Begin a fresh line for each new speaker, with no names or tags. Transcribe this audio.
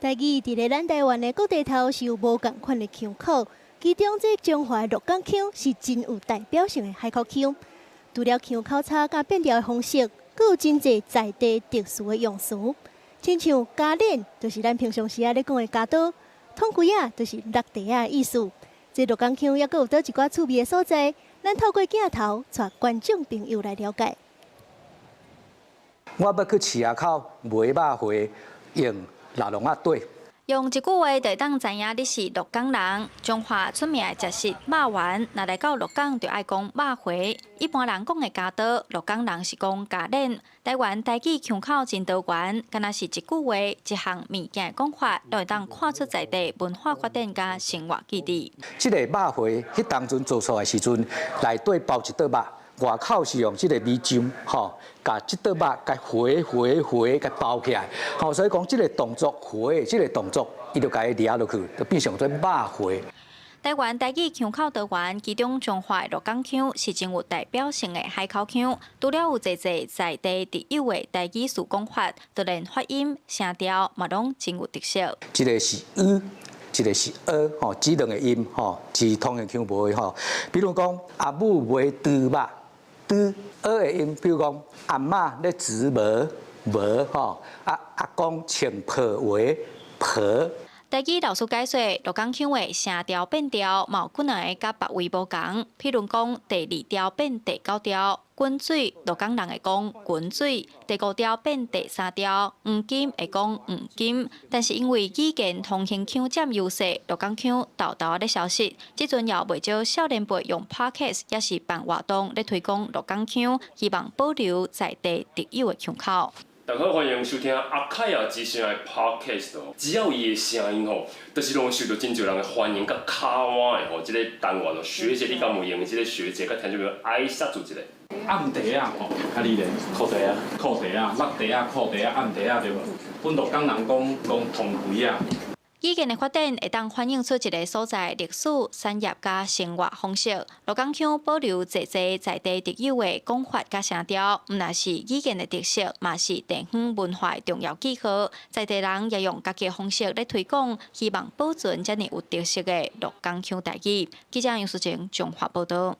台語佇咧咱台灣的各地頭是有無共款的腔口，其中這中華鹿港腔是真有代表性的海口腔。除了腔口差甲變調的方式，佫有真濟在地特殊的用詞，親像加鏈，就是咱平常時咧講的加刀；捅龜仔，就是落地仔的意思。這鹿港腔也佫有倒一寡趣味的所在，咱透過鏡頭帶觀眾朋友來了解。
我要去市仔口買肉貨，用六龍仔粿。
用一句話就當知影你是鹿港人。中華出名的食食肉丸，若來到鹿港就愛講肉貨。一般人講的加刀，鹿港人是講加鏈。台灣台語腔口真多元，敢若是一句話、一項物件的講法，都會當看出在地文化發展甲生活基地。
這個肉貨，迄當陣做出來的時陣，內底包一桌肉。外口是用這個米漿，把這桌肉給回給包起來，所以講這個動作回，這個動作，伊就給伊掠落去，就變成做肉回。
台灣台語腔口多元，其中中華的鹿港腔是真有代表性的海口腔，除了有儕儕在地特有的台語詞講法，就連發音、聲調嘛攏真有特色。
這個是一個是這兩個音是通行腔無的比如講阿母賣豬肉。的音，比如講阿嬤咧煮無阿公穿婆鞋婆。
台語老師解說，鹿港腔的聲調變調，嘛有可能會甲別位無同。譬如講，第二調變第九調，滾水，鹿港人會講滾水；第五調變第三調，黃金會講黃金。但是因為語言通行腔佔優勢，鹿港腔豆豆咧消失。即陣也袂少少年輩用 Podcast 也是辦活動咧推廣鹿港腔，希望保留在地特有的腔口。
大家好，歡迎收聽阿凱亞之聲的 Podcast 哦。只要伊的聲音吼，就是攏受到真濟人的歡迎甲卡哇的吼，這個單元哦，學姐你敢有用？這個學姐甲聽眾朋友愛殺住一個。
暗地啊，吼，較厲害，褲地啊，褲地啊，落地啊，褲地啊，暗地啊，對無？阮鹿港人講通鬼啊。
語言的發展會當反映出一個所在歷史、產業甲生活方式。鹿港腔保留儕儕在地特有的講法甲聲調，毋但是語言的特色，嘛是地方文化的重要記號。在地人也用家己的方式來推廣，希望保存遮爾有特色的鹿港腔台語。記者楊淑晴綜合報道。